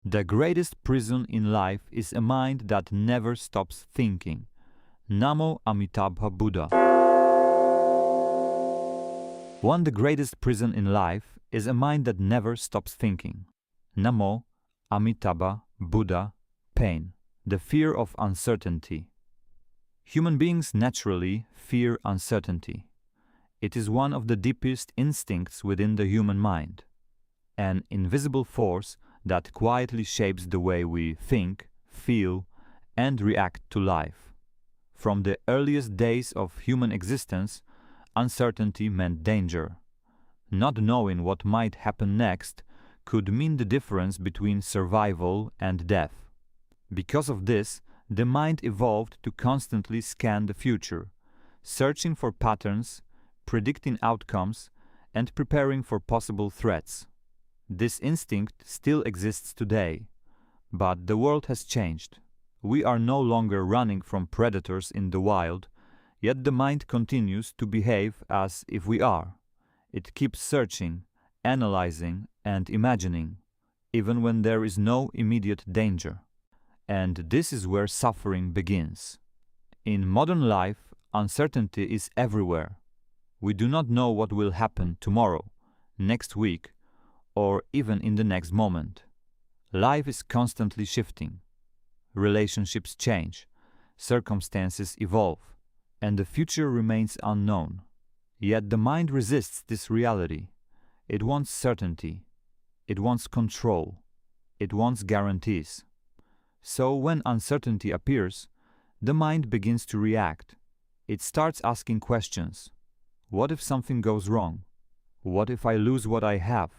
The greatest prison in life is a mind that never stops thinking. Namo, Amitabha, Buddha. The greatest prison in life is a mind that never stops thinking. Namo, Amitabha, Buddha, pain, the fear of uncertainty. Human beings naturally fear uncertainty. It is one of the deepest instincts within the human mind, an invisible force that quietly shapes the way we think, feel, and react to life. From the earliest days of human existence, uncertainty meant danger. Not knowing what might happen next could mean the difference between survival and death. Because of this, the mind evolved to constantly scan the future, searching for patterns, predicting outcomes, and preparing for possible threats. This instinct still exists today, but the world has changed. We are no longer running from predators in the wild, yet the mind continues to behave as if we are. It keeps searching, analyzing, and imagining, even when there is no immediate danger. And this is where suffering begins. In modern life, uncertainty is everywhere. We do not know what will happen tomorrow, next week, or even in the next moment. Life is constantly shifting. Relationships change, circumstances evolve, and the future remains unknown. Yet the mind resists this reality. It wants certainty. It wants control. It wants guarantees. So when uncertainty appears, the mind begins to react. It starts asking questions. What if something goes wrong? What if I lose what I have?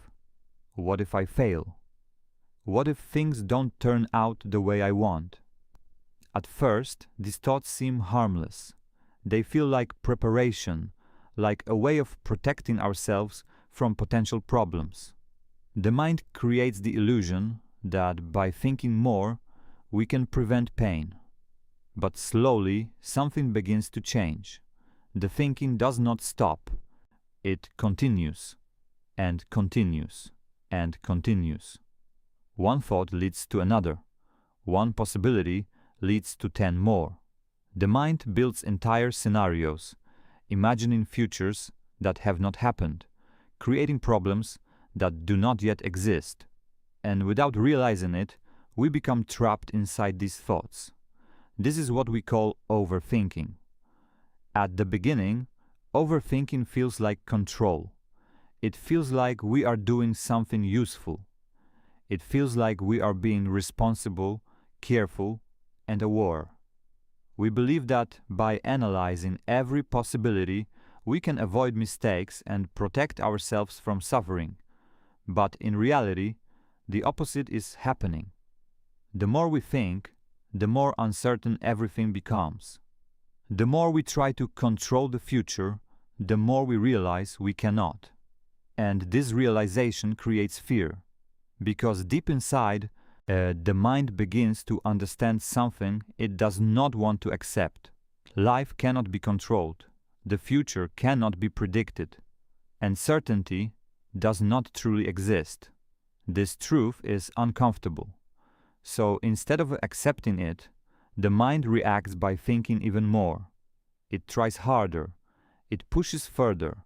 What if I fail? What if things don't turn out the way I want? At first, these thoughts seem harmless. They feel like preparation, like a way of protecting ourselves from potential problems. The mind creates the illusion that by thinking more, we can prevent pain. But slowly, something begins to change. The thinking does not stop. It continues, and continues, and continues. One thought leads to another. One possibility leads to 10 more. The mind builds entire scenarios, imagining futures that have not happened, creating problems that do not yet exist. And without realizing it, we become trapped inside these thoughts. This is what we call overthinking. At the beginning, overthinking feels like control. It feels like we are doing something useful. It feels like we are being responsible, careful, and aware. We believe that by analyzing every possibility, we can avoid mistakes and protect ourselves from suffering. But in reality, the opposite is happening. The more we think, the more uncertain everything becomes. The more we try to control the future, the more we realize we cannot. And this realization creates fear, because deep inside, the mind begins to understand something it does not want to accept. Life cannot be controlled. The future cannot be predicted. And certainty does not truly exist. This truth is uncomfortable. So instead of accepting it, the mind reacts by thinking even more. It tries harder. It pushes further.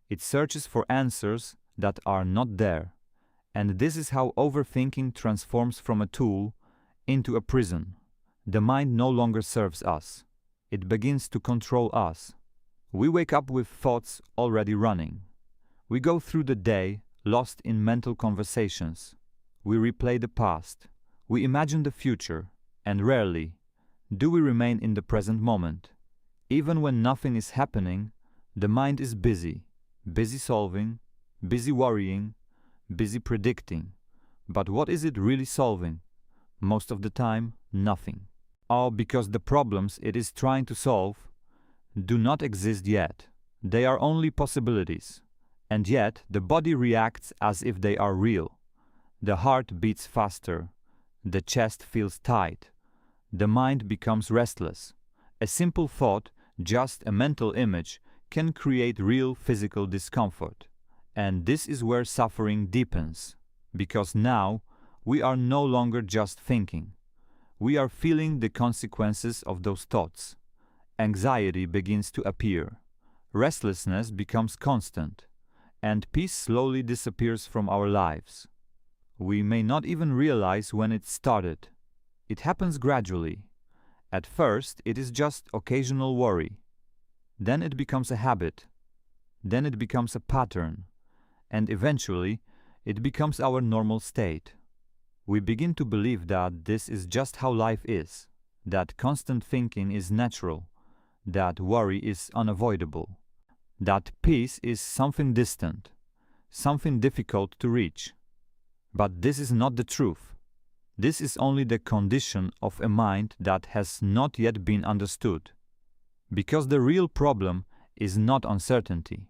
It searches for answers that are not there. And this is how overthinking transforms from a tool into a prison. The mind no longer serves us. It begins to control us. We wake up with thoughts already running. We go through the day lost in mental conversations. We replay the past. We imagine the future, and rarely do we remain in the present moment. Even when nothing is happening, the mind is busy solving, busy worrying, busy predicting. But what is it really solving? Most of the time, nothing. All because the problems it is trying to solve do not exist yet. They are only possibilities. And yet, the body reacts as if they are real. The heart beats faster. The chest feels tight. The mind becomes restless. A simple thought, just a mental image, can create real physical discomfort. And this is where suffering deepens, because now we are no longer just thinking. We are feeling the consequences of those thoughts. Anxiety begins to appear. Restlessness becomes constant, and peace slowly disappears from our lives. We may not even realize when it started. It happens gradually. At first, it is just occasional worry. Then it becomes a habit. Then it becomes a pattern. And eventually, it becomes our normal state. We begin to believe that this is just how life is, that constant thinking is natural, that worry is unavoidable, that peace is something distant, something difficult to reach. But this is not the truth. This is only the condition of a mind that has not yet been understood. Because the real problem is not uncertainty.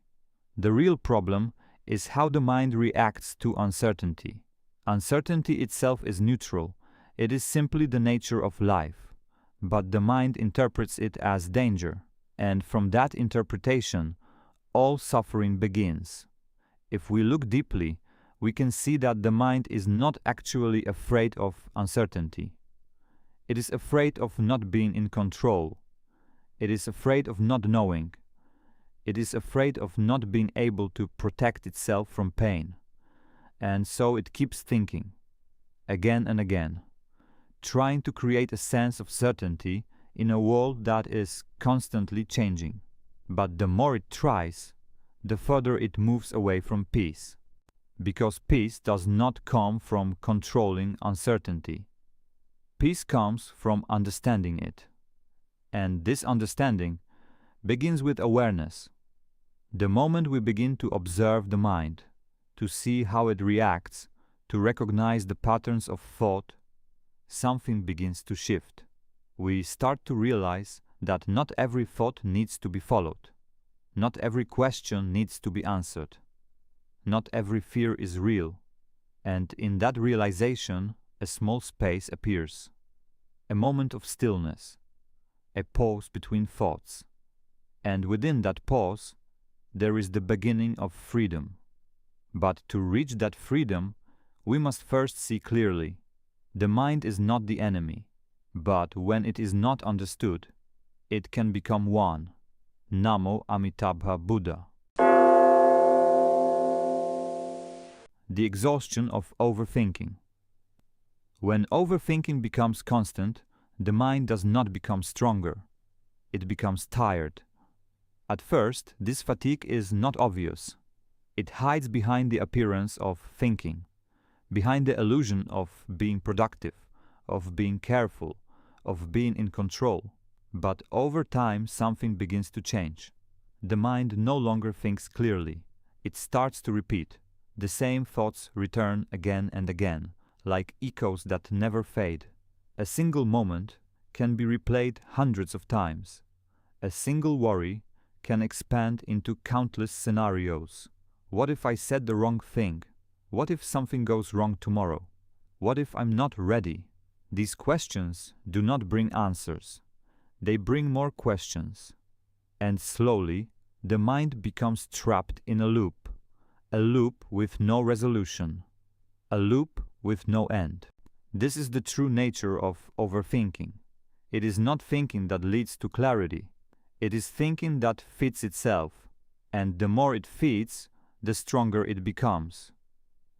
The real problem is how the mind reacts to uncertainty. Uncertainty itself is neutral. It is simply the nature of life. But the mind interprets it as danger, and from that interpretation, all suffering begins. If we look deeply, we can see that the mind is not actually afraid of uncertainty. It is afraid of not being in control. It is afraid of not knowing. It is afraid of not being able to protect itself from pain. And so it keeps thinking, again and again, trying to create a sense of certainty in a world that is constantly changing. But the more it tries, the further it moves away from peace. Because peace does not come from controlling uncertainty. Peace comes from understanding it. And this understanding begins with awareness. The moment we begin to observe the mind, to see how it reacts, to recognize the patterns of thought, something begins to shift. We start to realize that not every thought needs to be followed. Not every question needs to be answered. Not every fear is real, and in that realization, a small space appears. A moment of stillness, a pause between thoughts, and within that pause, there is the beginning of freedom. But to reach that freedom, we must first see clearly. The mind is not the enemy, but when it is not understood, it can become one. Namo, Amitabha, Buddha. The exhaustion of overthinking. When overthinking becomes constant, the mind does not become stronger. It becomes tired. At first, this fatigue is not obvious. It hides behind the appearance of thinking, behind the illusion of being productive, of being careful, of being in control. But over time, something begins to change. The mind no longer thinks clearly. It starts to repeat. The same thoughts return again and again, like echoes that never fade. A single moment can be replayed hundreds of times. A single worry can expand into countless scenarios. What if I said the wrong thing? What if something goes wrong tomorrow? What if I'm not ready? These questions do not bring answers. They bring more questions. And slowly, the mind becomes trapped in a loop with no resolution, a loop with no end. This is the true nature of overthinking. It is not thinking that leads to clarity. It is thinking that feeds itself, and the more it feeds, the stronger it becomes.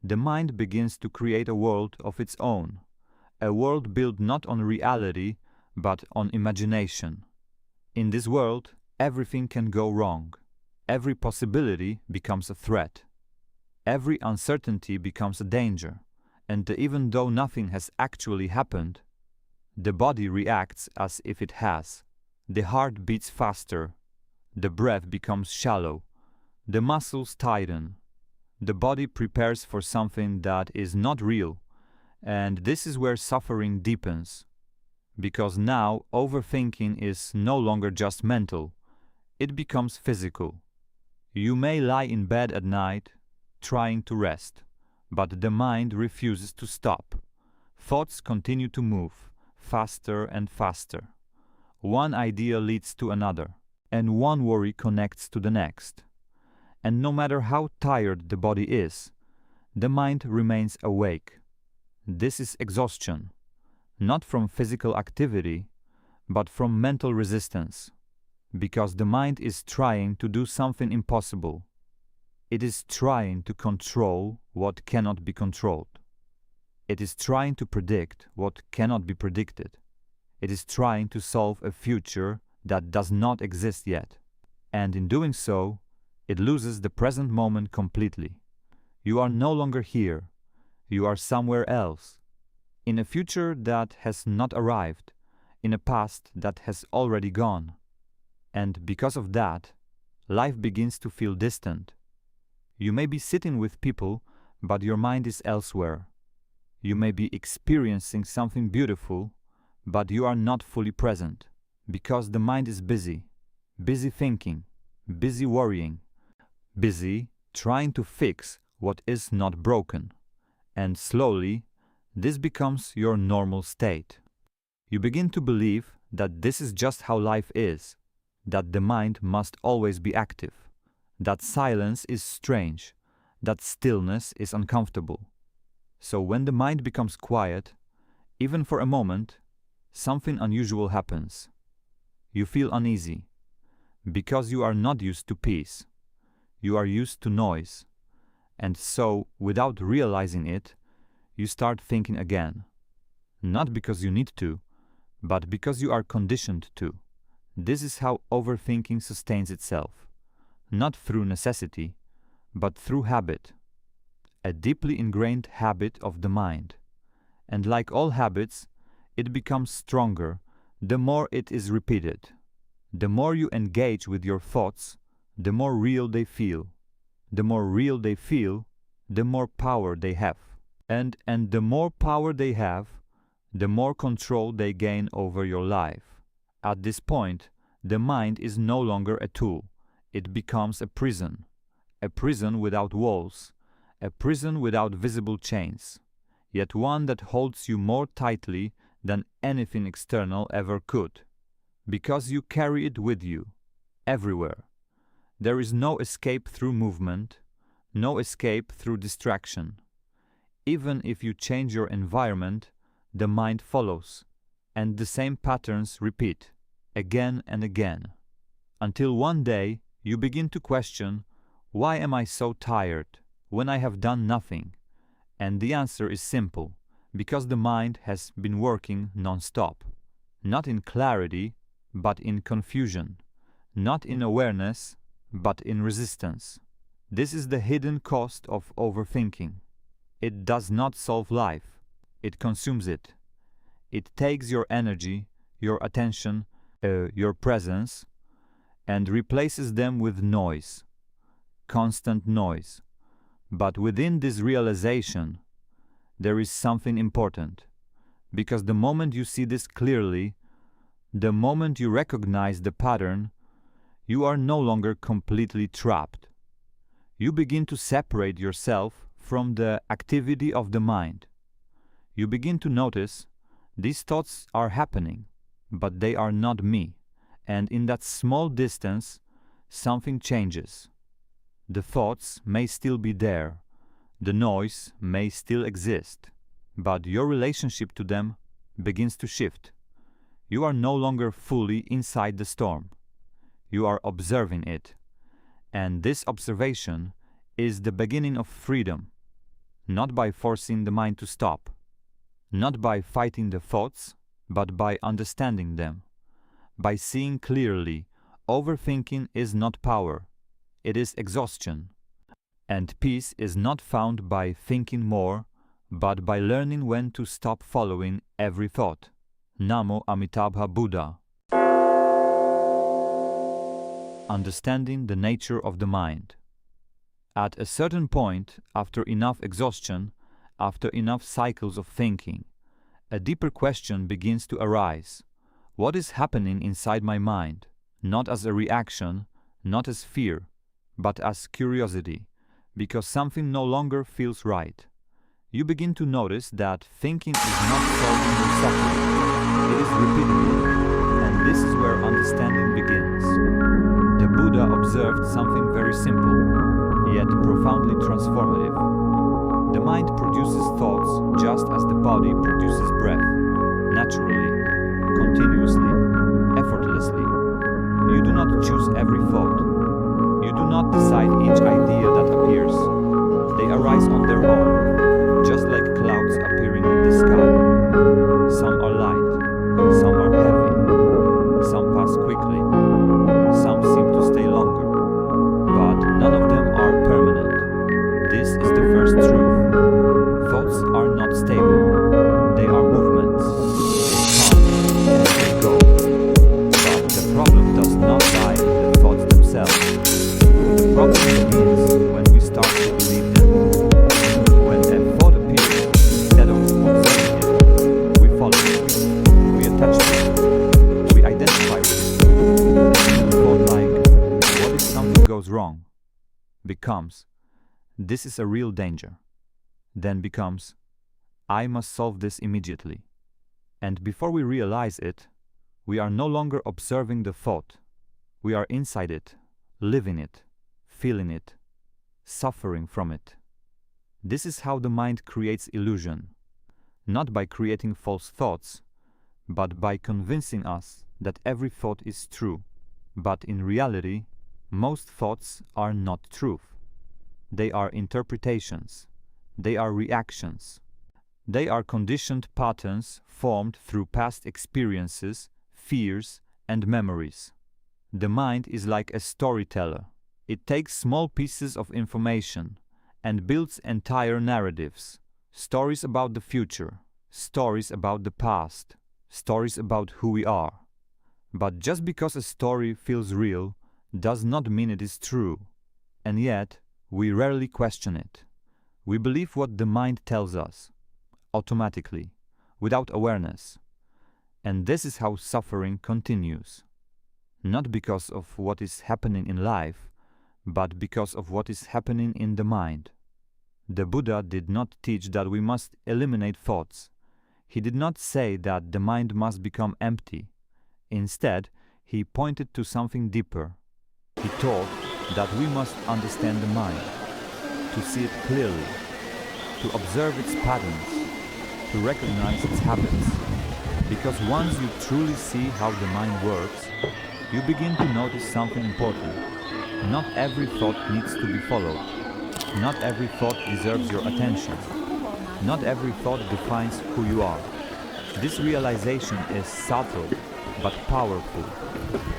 The mind begins to create a world of its own, a world built not on reality, but on imagination. In this world, everything can go wrong. Every possibility becomes a threat. Every uncertainty becomes a danger, and even though nothing has actually happened, the body reacts as if it has. The heart beats faster, the breath becomes shallow, the muscles tighten, the body prepares for something that is not real, and this is where suffering deepens. Because now overthinking is no longer just mental, it becomes physical. You may lie in bed at night, trying to rest, but the mind refuses to stop. Thoughts continue to move, faster and faster. One idea leads to another, and one worry connects to the next. And no matter how tired the body is, the mind remains awake. This is exhaustion, not from physical activity, but from mental resistance, because the mind is trying to do something impossible. It is trying to control what cannot be controlled. It is trying to predict what cannot be predicted. It is trying to solve a future that does not exist yet. And in doing so, it loses the present moment completely. You are no longer here. You are somewhere else, in a future that has not arrived, in a past that has already gone. And because of that, life begins to feel distant. You may be sitting with people, but your mind is elsewhere. You may be experiencing something beautiful, but you are not fully present, because the mind is busy thinking, busy worrying, busy trying to fix what is not broken. And slowly, this becomes your normal state. You begin to believe that this is just how life is, that the mind must always be active, that silence is strange, that stillness is uncomfortable. So when the mind becomes quiet, even for a moment, something unusual happens. You feel uneasy, because you are not used to peace. You are used to noise. And so, without realizing it, you start thinking again. Not because you need to, but because you are conditioned to. This is how overthinking sustains itself. Not through necessity, but through habit. A deeply ingrained habit of the mind. And like all habits, it becomes stronger the more it is repeated. The more you engage with your thoughts, the more real they feel. The more real they feel, the more power they have. And the more power they have, the more control they gain over your life. At this point, the mind is no longer a tool. It becomes a prison without walls, a prison without visible chains, yet one that holds you more tightly than anything external ever could, because you carry it with you, everywhere. There is no escape through movement, no escape through distraction. Even if you change your environment, the mind follows, and the same patterns repeat, again and again, until one day you begin to question, why am I so tired when I have done nothing? And the answer is simple, because the mind has been working non-stop, not in clarity, but in confusion, not in awareness, but in resistance. This is the hidden cost of overthinking. It does not solve life, it consumes it. It takes your energy, your attention, your presence, and replaces them with noise, constant noise. But within this realization, there is something important, because the moment you see this clearly, the moment you recognize the pattern, you are no longer completely trapped. You begin to separate yourself from the activity of the mind. You begin to notice these thoughts are happening, but they are not me, and in that small distance, something changes. The thoughts may still be there, the noise may still exist, but your relationship to them begins to shift. You are no longer fully inside the storm. You are observing it, and this observation is the beginning of freedom, not by forcing the mind to stop, not by fighting the thoughts, but by understanding them, by seeing clearly. Overthinking is not power, it is exhaustion, and peace is not found by thinking more, but by learning when to stop following every thought. Namo Amitabha Buddha. Understanding the nature of the mind. At a certain point, after enough exhaustion, after enough cycles of thinking, a deeper question begins to arise. What is happening inside my mind? Not as a reaction, not as fear, but as curiosity, because something no longer feels right. You begin to notice that thinking is not solving your suffering, it is repeating it, and this is where understanding begins. The Buddha observed something very simple, yet profoundly transformative. The mind produces thoughts just as the body produces breath, naturally, continuously, effortlessly. You do not choose every thought. You do not decide each idea that appears. They arise on their own, just like clouds appearing in the sky. Some are light, some are heavy, some pass quickly, some seem to stay longer, but none of them are permanent. This is the first truth. Thoughts are not stable. They are movements. They come and they go. But the problem does not lie in the thoughts themselves. The problem begins when we start to believe them. When a thought appears, instead of observing it, we follow it. We attach to it. We identify with it. A thought like, what if something goes wrong? Becomes, this is a real danger. Then becomes, I must solve this immediately. And before we realize it, we are no longer observing the thought. We are inside it, living it, feeling it, suffering from it. This is how the mind creates illusion, not by creating false thoughts, but by convincing us that every thought is true. But in reality, most thoughts are not truth. They are interpretations. They are reactions. They are conditioned patterns formed through past experiences, fears, and memories. The mind is like a storyteller. It takes small pieces of information and builds entire narratives. Stories about the future, stories about the past, stories about who we are. But just because a story feels real does not mean it is true. And yet, we rarely question it. We believe what the mind tells us, automatically, without awareness. And this is how suffering continues. Not because of what is happening in life, but because of what is happening in the mind. The Buddha did not teach that we must eliminate thoughts. He did not say that the mind must become empty. Instead, he pointed to something deeper. He taught that we must understand the mind, to see it clearly, to observe its patterns, to recognize its habits. Because once you truly see how the mind works, you begin to notice something important. Not every thought needs to be followed. Not every thought deserves your attention. Not every thought defines who you are. This realization is subtle but powerful,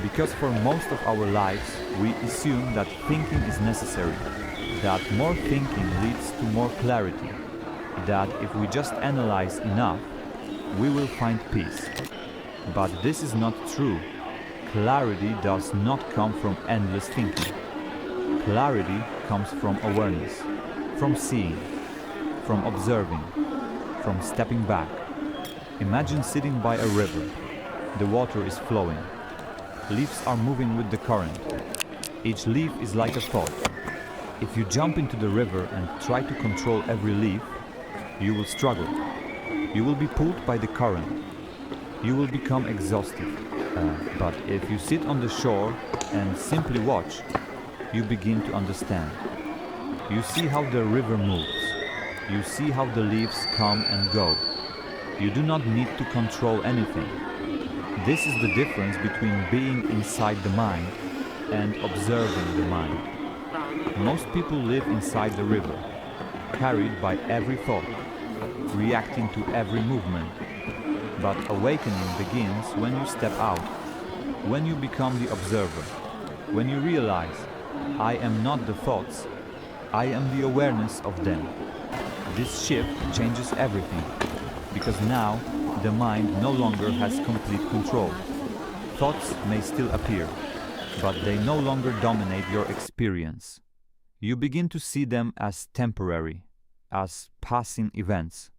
because for most of our lives we assume that thinking is necessary, that more thinking leads to more clarity, that if we just analyze enough, we will find peace. But this is not true. Clarity does not come from endless thinking. Clarity comes from awareness, from seeing, from observing, from stepping back. Imagine sitting by a river. The water is flowing. Leaves are moving with the current. Each leaf is like a thought. If you jump into the river and try to control every leaf, you will struggle. You will be pulled by the current. You will become exhausted. But if you sit on the shore and simply watch, you begin to understand. You see how the river moves. You see how the leaves come and go. You do not need to control anything. This is the difference between being inside the mind and observing the mind. Most people live inside the river, carried by every thought, reacting to every movement. But awakening begins when you step out, when you become the observer, when you realize, I am not the thoughts, I am the awareness of them. This shift changes everything, because now the mind no longer has complete control. Thoughts may still appear, but they no longer dominate your experience. You begin to see them as temporary, as passing events,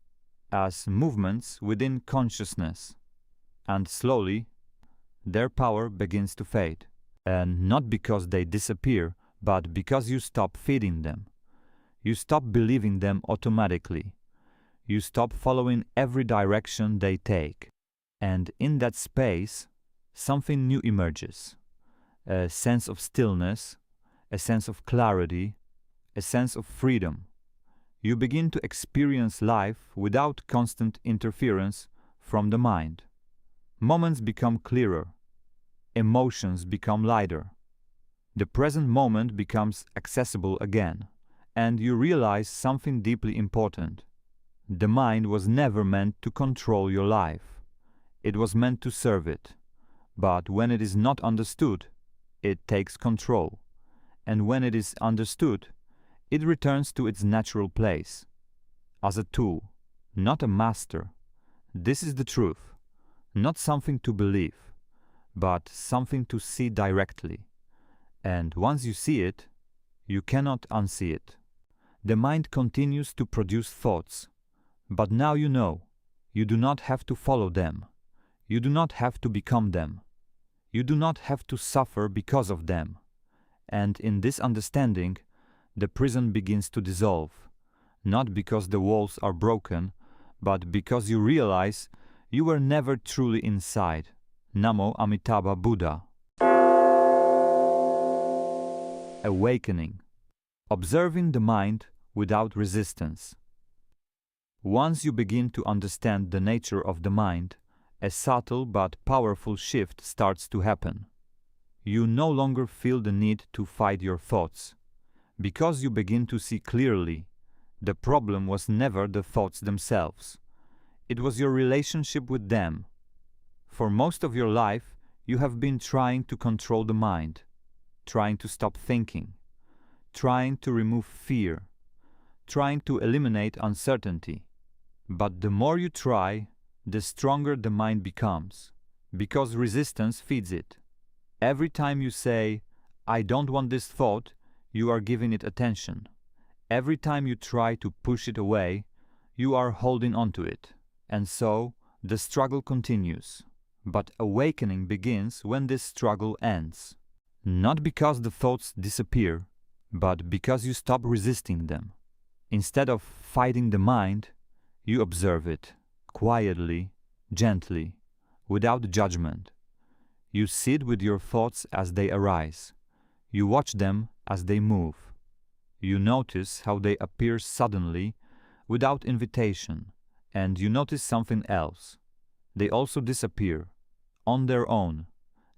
as movements within consciousness. And slowly, their power begins to fade. And not because they disappear, but because you stop feeding them. You stop believing them automatically. You stop following every direction they take. And in that space, something new emerges. A sense of stillness, a sense of clarity, a sense of freedom. You begin to experience life without constant interference from the mind. Moments become clearer. Emotions become lighter. The present moment becomes accessible again, and you realize something deeply important. The mind was never meant to control your life. It was meant to serve it. But when it is not understood, it takes control. And when it is understood, it returns to its natural place. As a tool, not a master. This is the truth. Not something to believe, but something to see directly. And once you see it, you cannot unsee it. The mind continues to produce thoughts, but now you know, you do not have to follow them. You do not have to become them. You do not have to suffer because of them. And in this understanding, the prison begins to dissolve, not because the walls are broken, but because you realize you were never truly inside. Namo Amitabha Buddha. Awakening. Observing the mind without resistance. Once you begin to understand the nature of the mind, a subtle but powerful shift starts to happen. You no longer feel the need to fight your thoughts. Because you begin to see clearly, the problem was never the thoughts themselves. It was your relationship with them. For most of your life, you have been trying to control the mind, trying to stop thinking, trying to remove fear, trying to eliminate uncertainty. But the more you try, the stronger the mind becomes, because resistance feeds it. Every time you say, "I don't want this thought," you are giving it attention. Every time you try to push it away, you are holding on to it. And so, the struggle continues. But awakening begins when this struggle ends. Not because the thoughts disappear, but because you stop resisting them. Instead of fighting the mind, you observe it, quietly, gently, without judgment. You sit with your thoughts as they arise. You watch them as they move. You notice how they appear suddenly, without invitation, and you notice something else. They also disappear, on their own.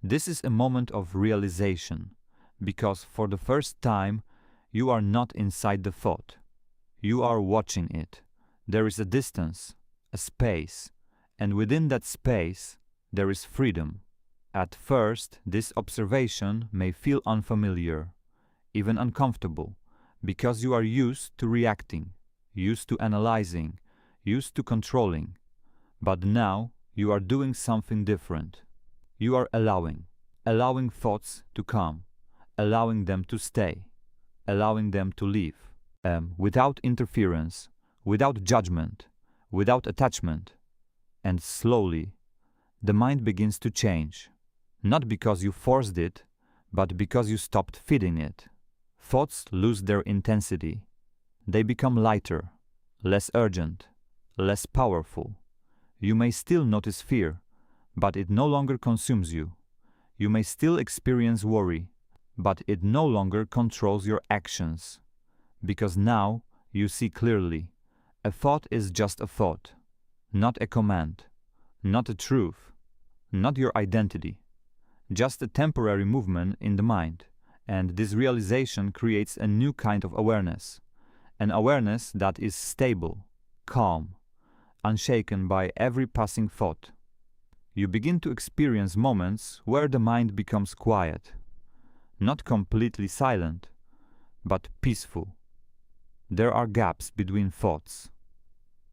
This is a moment of realization, because for the first time, you are not inside the thought. You are watching it. There is a distance, a space, and within that space, there is freedom. At first, this observation may feel unfamiliar, even uncomfortable, because you are used to reacting, used to analyzing, used to controlling. But now, you are doing something different. You are allowing thoughts to come, allowing them to stay, allowing them to leave, without interference, without judgment, without attachment. And slowly, the mind begins to change, not because you forced it, but because you stopped feeding it. Thoughts lose their intensity. They become lighter, less urgent, less powerful. You may still notice fear, but it no longer consumes you. You may still experience worry, but it no longer controls your actions. Because now you see clearly, a thought is just a thought, not a command, not a truth, not your identity, just a temporary movement in the mind. And this realization creates a new kind of awareness, an awareness that is stable, calm, unshaken by every passing thought. You begin to experience moments where the mind becomes quiet, not completely silent, but peaceful. There are gaps between thoughts,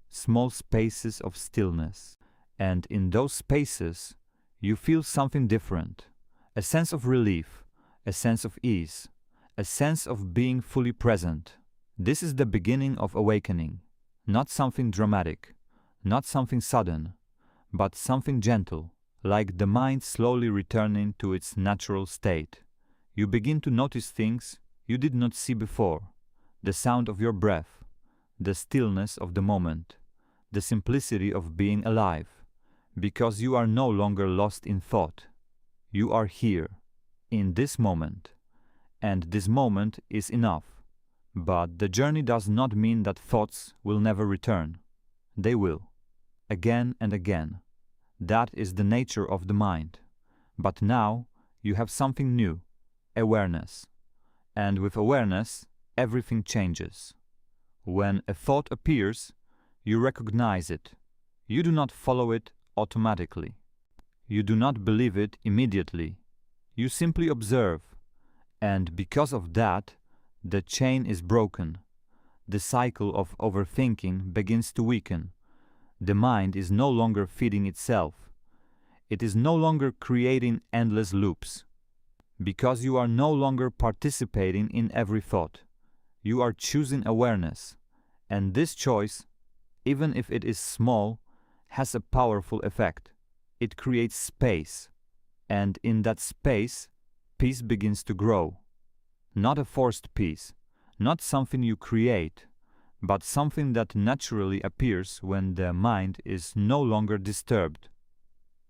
small spaces of stillness, and in those spaces you feel something different, a sense of relief, a sense of ease, a sense of being fully present. This is the beginning of awakening, not something dramatic, not something sudden, but something gentle, like the mind slowly returning to its natural state. You begin to notice things you did not see before, the sound of your breath, the stillness of the moment, the simplicity of being alive, because you are no longer lost in thought. You are here, in this moment, and this moment is enough. But the journey does not mean that thoughts will never return. They will, again and again. That is the nature of the mind. But now you have something new, awareness. And with awareness, everything changes. When a thought appears, you recognize it. You do not follow it automatically. You do not believe it immediately. You simply observe. And because of that, the chain is broken. The cycle of overthinking begins to weaken. The mind is no longer feeding itself. It is no longer creating endless loops. Because you are no longer participating in every thought. You are choosing awareness. And this choice, even if it is small, has a powerful effect. It creates space. And in that space, peace begins to grow. Not a forced peace, not something you create, but something that naturally appears when the mind is no longer disturbed.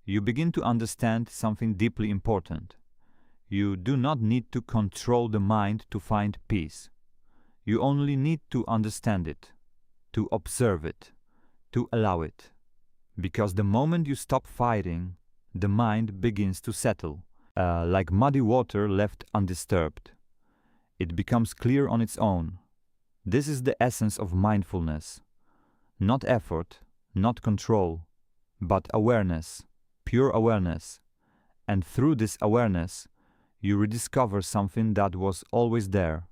You begin to understand something deeply important. You do not need to control the mind to find peace. You only need to understand it, to observe it, to allow it. Because the moment you stop fighting, the mind begins to settle, like muddy water left undisturbed. It becomes clear on its own. This is the essence of mindfulness. Not effort, not control, but awareness, pure awareness. And through this awareness, you rediscover something that was always there,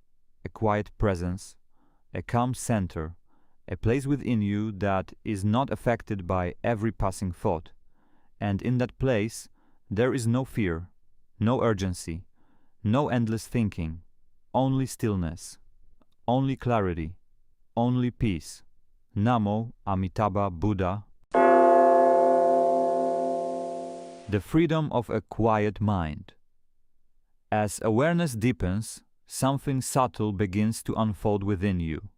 a quiet presence, a calm center, a place within you that is not affected by every passing thought. And in that place, there is no fear, no urgency, no endless thinking, only stillness, only clarity, only peace. Namo, Amitabha, Buddha. The freedom of a quiet mind. As awareness deepens, something subtle begins to unfold within you.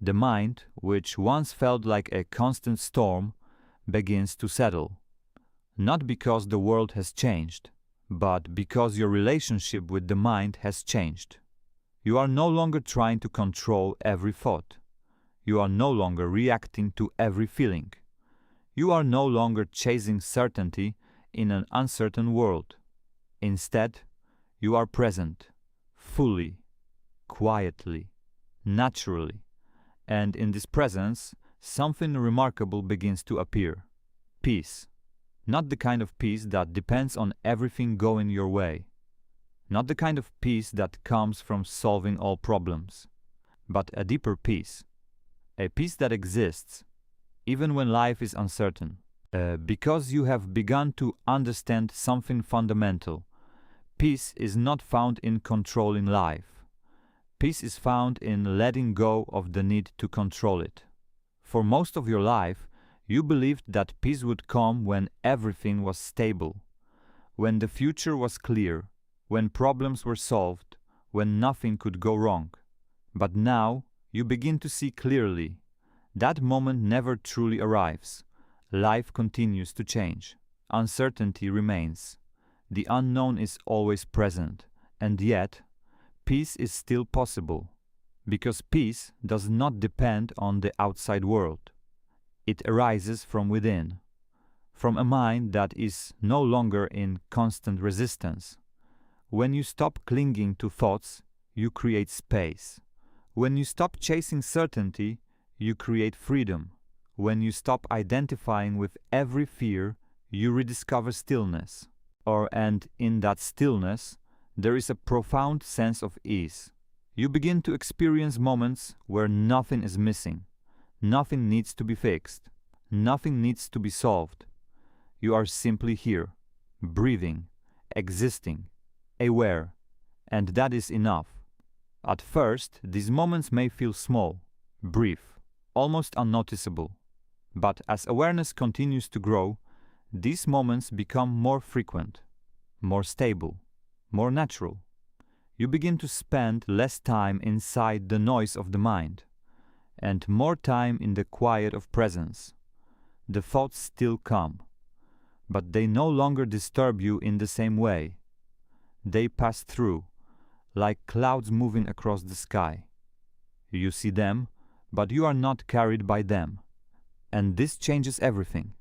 The mind, which once felt like a constant storm, begins to settle. Not because the world has changed, but because your relationship with the mind has changed. You are no longer trying to control every thought. You are no longer reacting to every feeling. You are no longer chasing certainty in an uncertain world. Instead, you are present, fully, quietly, naturally. And in this presence, something remarkable begins to appear. Peace. Not the kind of peace that depends on everything going your way. Not the kind of peace that comes from solving all problems, but a deeper peace. A peace that exists, even when life is uncertain. Because you have begun to understand something fundamental. Peace is not found in controlling life. Peace is found in letting go of the need to control it. For most of your life, you believed that peace would come when everything was stable, when the future was clear, when problems were solved, when nothing could go wrong. But now you begin to see clearly. That moment never truly arrives. Life continues to change. Uncertainty remains. The unknown is always present, and yet peace is still possible, because peace does not depend on the outside world. It arises from within, from a mind that is no longer in constant resistance. When you stop clinging to thoughts, you create space. When you stop chasing certainty, you create freedom. When you stop identifying with every fear, you rediscover stillness. And in that stillness, there is a profound sense of ease. You begin to experience moments where nothing is missing. Nothing needs to be fixed. Nothing needs to be solved. You are simply here, breathing, existing, aware, and that is enough. At first, these moments may feel small, brief, almost unnoticeable. But as awareness continues to grow, these moments become more frequent, more stable, more natural. You begin to spend less time inside the noise of the mind, and more time in the quiet of presence. The thoughts still come, but they no longer disturb you in the same way. They pass through, like clouds moving across the sky. You see them, but you are not carried by them. And this changes everything,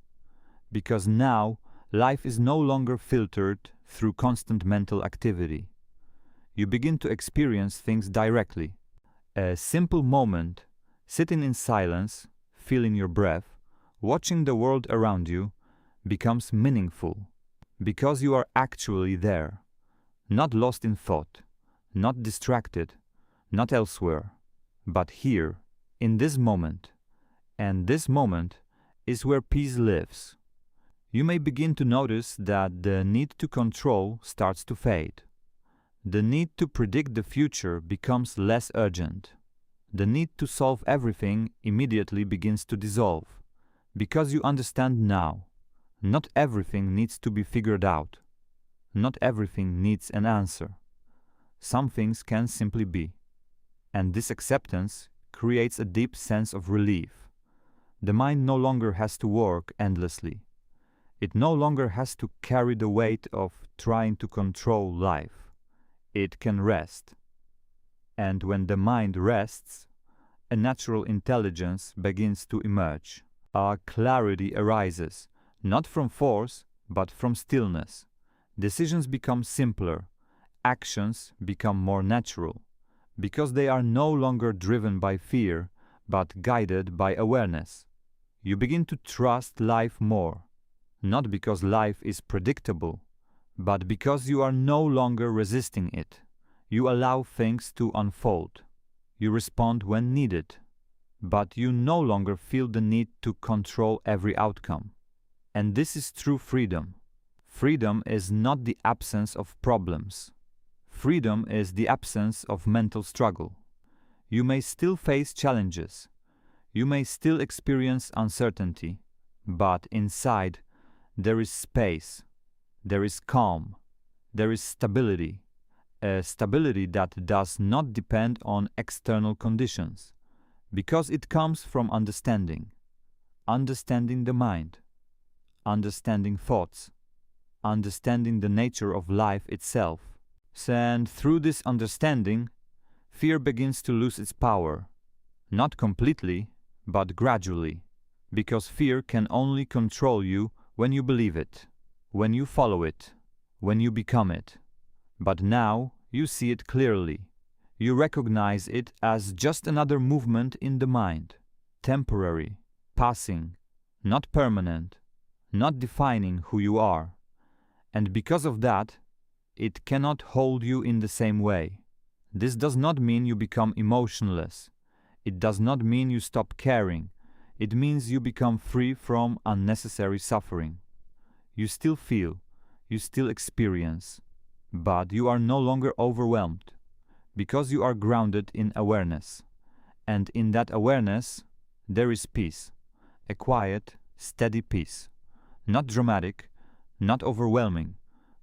because now life is no longer filtered through constant mental activity. You begin to experience things directly. A simple moment, sitting in silence, feeling your breath, watching the world around you, becomes meaningful, because you are actually there, not lost in thought, not distracted, not elsewhere, but here, in this moment. And this moment is where peace lives. You may begin to notice that the need to control starts to fade. The need to predict the future becomes less urgent. The need to solve everything immediately begins to dissolve, because you understand now, not everything needs to be figured out. Not everything needs an answer. Some things can simply be. And this acceptance creates a deep sense of relief. The mind no longer has to work endlessly. It no longer has to carry the weight of trying to control life. It can rest. And when the mind rests, a natural intelligence begins to emerge. A clarity arises, not from force, but from stillness. Decisions become simpler. Actions become more natural, because they are no longer driven by fear, but guided by awareness. You begin to trust life more, not because life is predictable, but because you are no longer resisting it. You allow things to unfold. You respond when needed, but you no longer feel the need to control every outcome. And this is true freedom. Freedom is not the absence of problems. Freedom is the absence of mental struggle. You may still face challenges. You may still experience uncertainty, but inside there is space, there is calm, there is stability, a stability that does not depend on external conditions, because it comes from understanding the mind, understanding thoughts, understanding the nature of life itself. And through this understanding, fear begins to lose its power, not completely, but gradually, because fear can only control you when you believe it, when you follow it, when you become it. But now you see it clearly. You recognize it as just another movement in the mind, temporary, passing, not permanent, not defining who you are. And because of that, it cannot hold you in the same way. This does not mean you become emotionless. It does not mean you stop caring. It means you become free from unnecessary suffering. You still feel, you still experience, but you are no longer overwhelmed, because you are grounded in awareness. And in that awareness, there is peace, a quiet, steady peace, not dramatic, not overwhelming,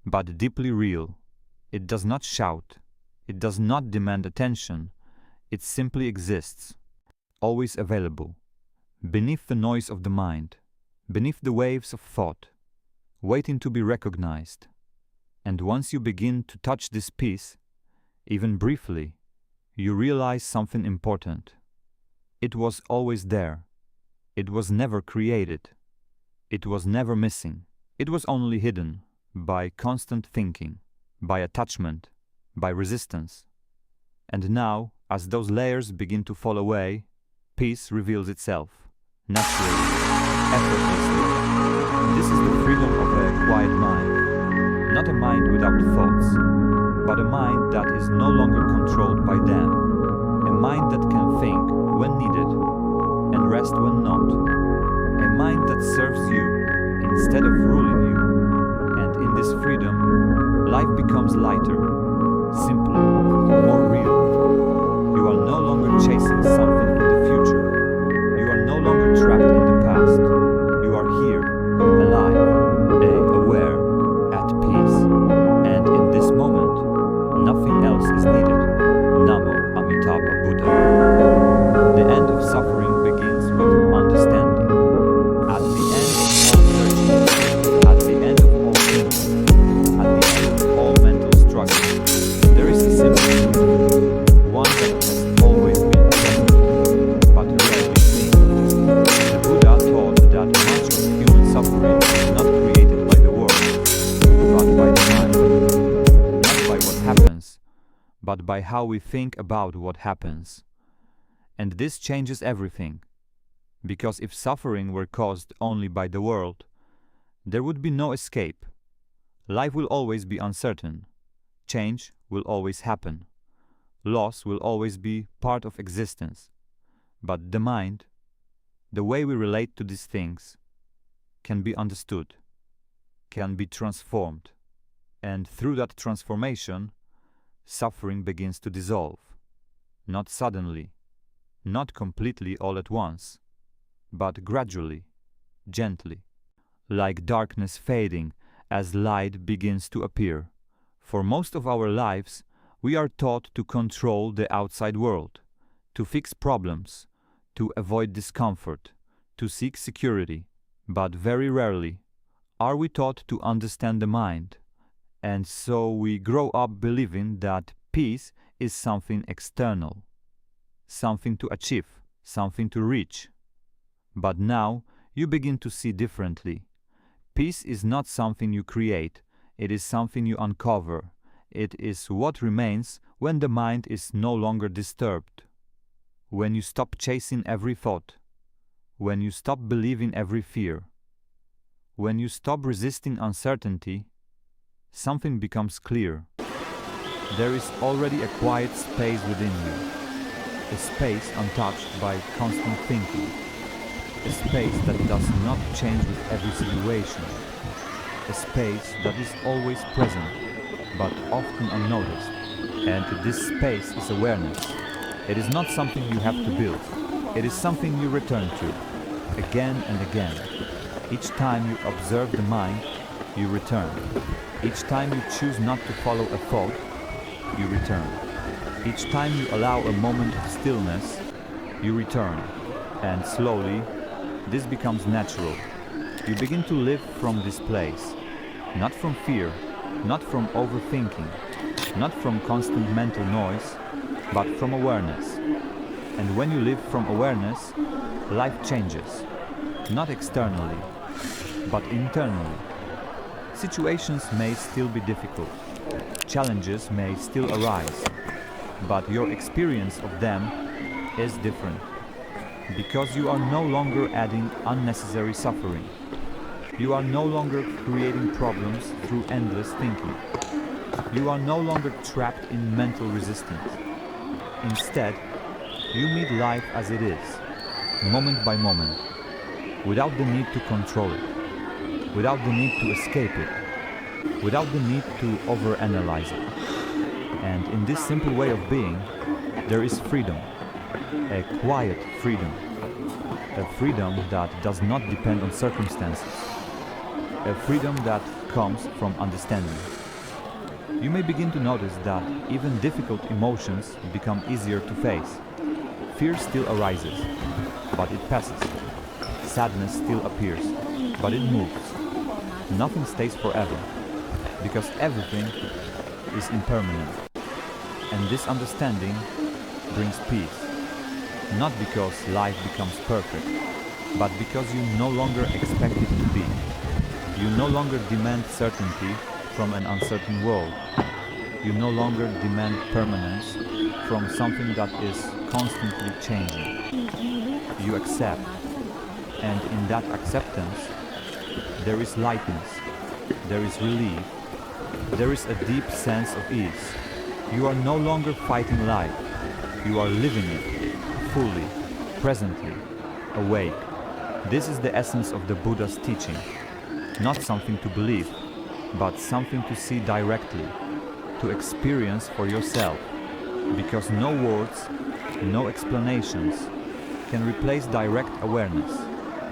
but deeply real. It does not shout. It does not demand attention. It simply exists, always available, beneath the noise of the mind, beneath the waves of thought, waiting to be recognized. And once you begin to touch this peace, even briefly, you realize something important. It was always there. It was never created. It was never missing. It was only hidden by constant thinking, by attachment, by resistance. And now, as those layers begin to fall away, peace reveals itself, naturally, effortlessly. This is the freedom of a quiet mind, not a mind without thoughts, but a mind that is no longer controlled by them, a mind that can think when needed and rest when not, a mind that serves you instead of ruling you. And in this freedom, life becomes lighter, simpler, more real. You are no longer chasing something in the future. You are no longer trapped in the past. You are here, alive, aware, at peace. And in this moment, nothing else is needed. Namo, Amitabha, Buddha. The end of suffering begins with understanding. At the end of all searching, at the end of all thinking, at the end of all mental struggles, but by how we think about what happens. And this changes everything, because if suffering were caused only by the world, there would be no escape. Life will always be uncertain. Change will always happen. Loss will always be part of existence. But the mind, the way we relate to these things, can be understood, can be transformed. And through that transformation, suffering begins to dissolve. Not suddenly, not completely all at once, but gradually, gently, like darkness fading as light begins to appear. For most of our lives, we are taught to control the outside world, to fix problems, to avoid discomfort, to seek security. But very rarely are we taught to understand the mind, and so we grow up believing that peace is something external, something to achieve, something to reach. But now you begin to see differently. Peace is not something you create, it is something you uncover. It is what remains when the mind is no longer disturbed. When you stop chasing every thought, when you stop believing every fear, when you stop resisting uncertainty, something becomes clear. There is already a quiet space within you, a space untouched by constant thinking, a space that does not change with every situation, a space that is always present, but often unnoticed. And this space is awareness. It is not something you have to build. It is something you return to, again and again. Each time you observe the mind, you return. Each time you choose not to follow a thought, you return. Each time you allow a moment of stillness, you return. And slowly, this becomes natural. You begin to live from this place, not from fear, not from overthinking, not from constant mental noise, but from awareness. And when you live from awareness, life changes, not externally, but internally. Situations may still be difficult, challenges may still arise, but your experience of them is different, because you are no longer adding unnecessary suffering. You are no longer creating problems through endless thinking. You are no longer trapped in mental resistance. Instead, you meet life as it is, moment by moment, without the need to control it, without the need to escape it, without the need to overanalyze it. And in this simple way of being, there is freedom, a quiet freedom, a freedom that does not depend on circumstances, a freedom that comes from understanding. You may begin to notice that even difficult emotions become easier to face. Fear still arises, but it passes. Sadness still appears, but it moves. Nothing stays forever, because everything is impermanent. And this understanding brings peace, not because life becomes perfect, but because you no longer expect it to be. You no longer demand certainty from an uncertain world. You no longer demand permanence from something that is constantly changing. You accept, and in that acceptance, there is lightness, there is relief, there is a deep sense of ease. You are no longer fighting life, you are living it, fully, presently, awake. This is the essence of the Buddha's teaching. Not something to believe, but something to see directly, to experience for yourself, because no words, no explanations can replace direct awareness.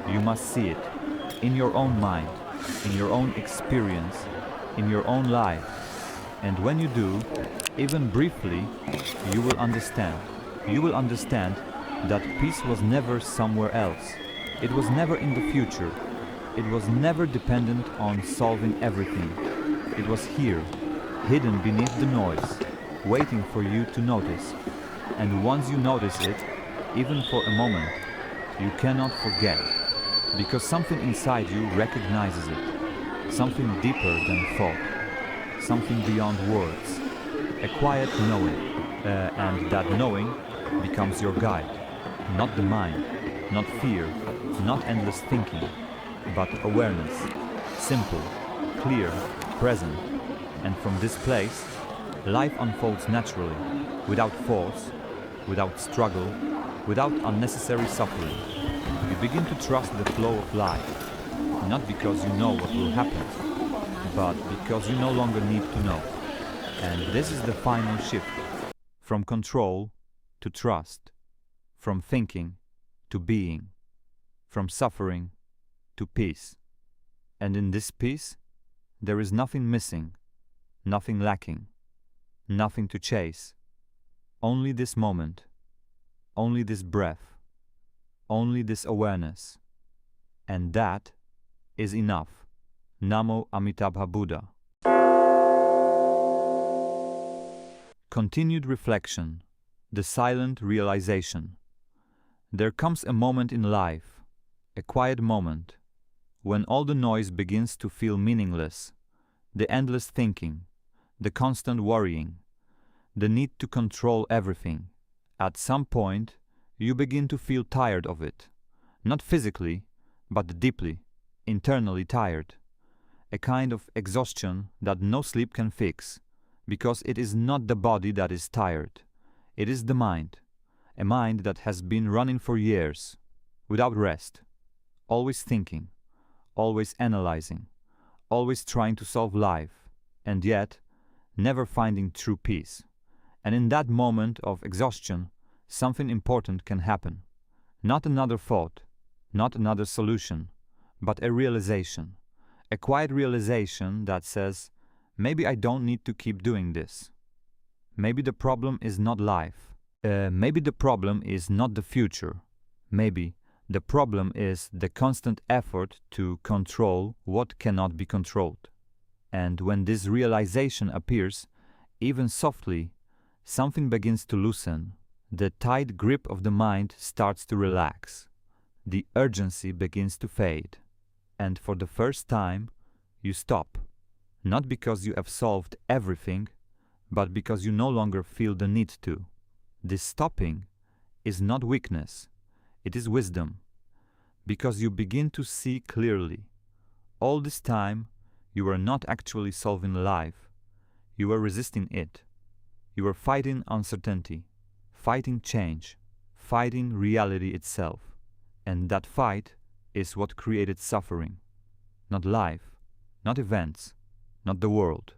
You must see it, in your own mind, in your own experience, in your own life. And when you do, even briefly, you will understand. You will understand that peace was never somewhere else. It was never in the future. It was never dependent on solving everything. It was here, hidden beneath the noise, waiting for you to notice. And once you notice it, even for a moment, you cannot forget, because something inside you recognizes it, something deeper than thought, something beyond words. a quiet knowing, and that knowing becomes your guide. Not the mind, not fear, not endless thinking, but awareness, simple, clear, present. And from this place, life unfolds naturally, without force, without struggle, without unnecessary suffering. You begin to trust the flow of life, not because you know what will happen, but because you no longer need to know. And this is the final shift, from control to trust, from thinking to being, from suffering to peace. And in this peace, there is nothing missing, nothing lacking, nothing to chase. Only this moment, only this breath, only this awareness. And that is enough. Namo Amitabha Buddha. Continued reflection, the silent realization. There comes a moment in life, a quiet moment, when all the noise begins to feel meaningless, the endless thinking, the constant worrying, the need to control everything. At some point, you begin to feel tired of it, not physically, but deeply, internally tired. A kind of exhaustion that no sleep can fix, because it is not the body that is tired, it is the mind, a mind that has been running for years, without rest, always thinking, always analyzing, always trying to solve life, and yet never finding true peace. And in that moment of exhaustion, something important can happen. Not another thought, not another solution, but a realization. A quiet realization that says, maybe I don't need to keep doing this. Maybe the problem is not life. Maybe the problem is not the future. Maybe the problem is the constant effort to control what cannot be controlled. And when this realization appears, even softly, something begins to loosen. The tight grip of the mind starts to relax. The urgency begins to fade. And for the first time, you stop. Not because you have solved everything, but because you no longer feel the need to. This stopping is not weakness, it is wisdom. Because you begin to see clearly. All this time, you were not actually solving life. You were resisting it. You were fighting uncertainty, fighting change, fighting reality itself. And that fight is what created suffering. Not life, not events, not the world,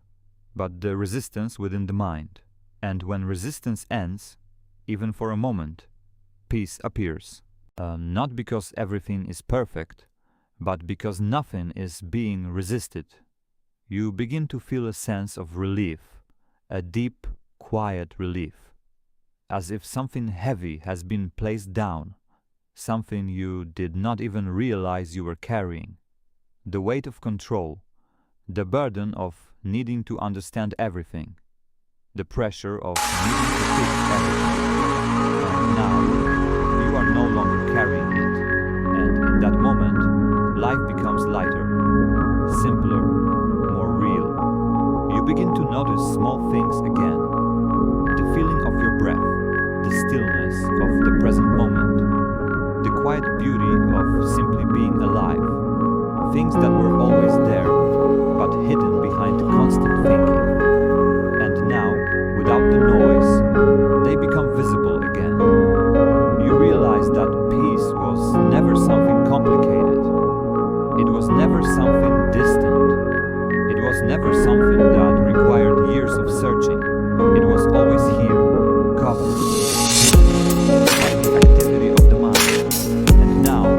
but the resistance within the mind. And when resistance ends, even for a moment, peace appears. Not because everything is perfect, but because nothing is being resisted. You begin to feel a sense of relief, a deep, quiet relief, as if something heavy has been placed down, something you did not even realize you were carrying. The weight of control, the burden of needing to understand everything, the pressure of needing to fix everything. And now, you are no longer carrying it, and in that moment, life becomes lighter, simpler, more real. You begin to notice small things again, the feeling of your breath, the stillness of the present moment, the quiet beauty of simply being alive, things that were always there, but hidden behind constant thinking. And now, without the noise, they become visible again. You realize that peace was never something complicated. It was never something distant. It was never something that required years of searching. It was always here, covered, by the activity of the mind. And now,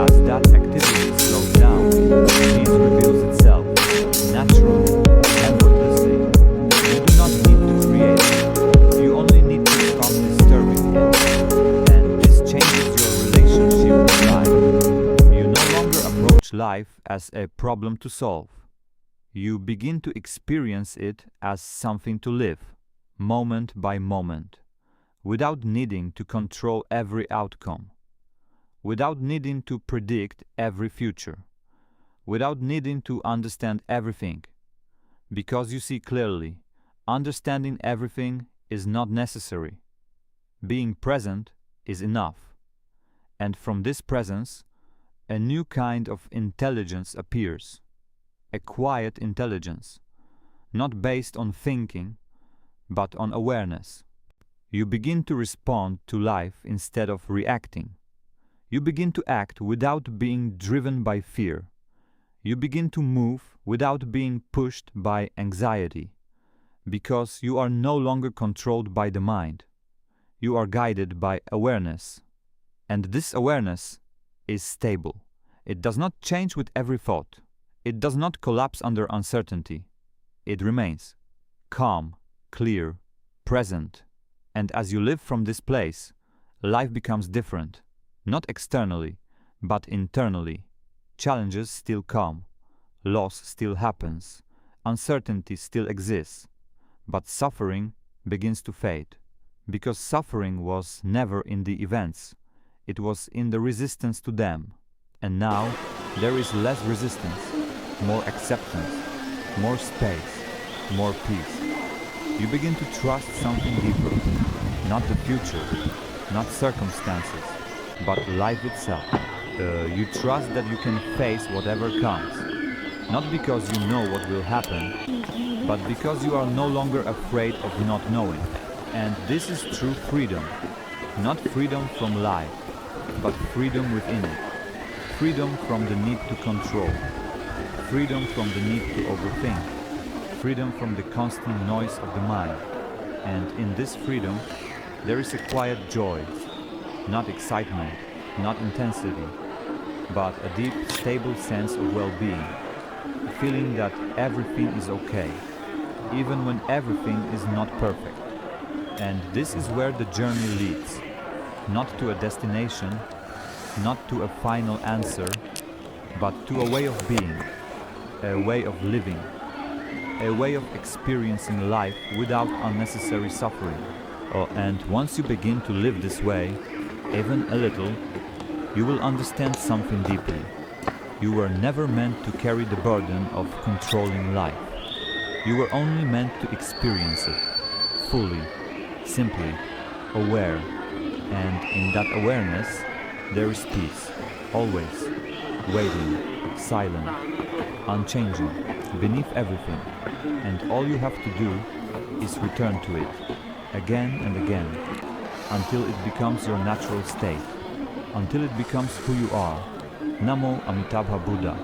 as that activity slows down, peace reveals itself, naturally, effortlessly. You do not need to create it. You only need to stop disturbing it. And this changes your relationship with life. You no longer approach life as a problem to solve. You begin to experience it as something to live, moment by moment, without needing to control every outcome, without needing to predict every future, without needing to understand everything, because you see clearly, Understanding everything is not necessary. Being present is enough. And from this presence, a new kind of intelligence appears. A quiet intelligence, not based on thinking, but on awareness. You begin to respond to life instead of reacting. You begin to act without being driven by fear. You begin to move without being pushed by anxiety, because you are no longer controlled by the mind. You are guided by awareness. And this awareness is stable. It does not change with every thought. It does not collapse under uncertainty. It remains calm, clear, present. And as you live from this place, life becomes different, not externally, but internally. Challenges still come, loss still happens, uncertainty still exists, but suffering begins to fade, because suffering was never in the events, it was in the resistance to them. And now there is less resistance, more acceptance, more space, more peace. You begin to trust something deeper, not the future, not circumstances, but life itself. You trust that you can face whatever comes, not because you know what will happen, but because you are no longer afraid of not knowing. And this is true freedom, not freedom from life, but freedom within it. Freedom from the need to control, freedom from the need to overthink, freedom from the constant noise of the mind. And in this freedom, there is a quiet joy, not excitement, not intensity, but a deep, stable sense of well-being, a feeling that everything is okay, even when everything is not perfect. And this is where the journey leads, not to a destination, not to a final answer, but to a way of being, a way of living, a way of experiencing life without unnecessary suffering. And once you begin to live this way, even a little, you will understand something deeply. You were never meant to carry the burden of controlling life. You were only meant to experience it, fully, simply, aware. And in that awareness, there is peace, always, waiting, silent, unchanging, beneath everything. And all you have to do is return to it, again and again, until it becomes your natural state, until it becomes who you are. Namo, Amitabha, Buddha.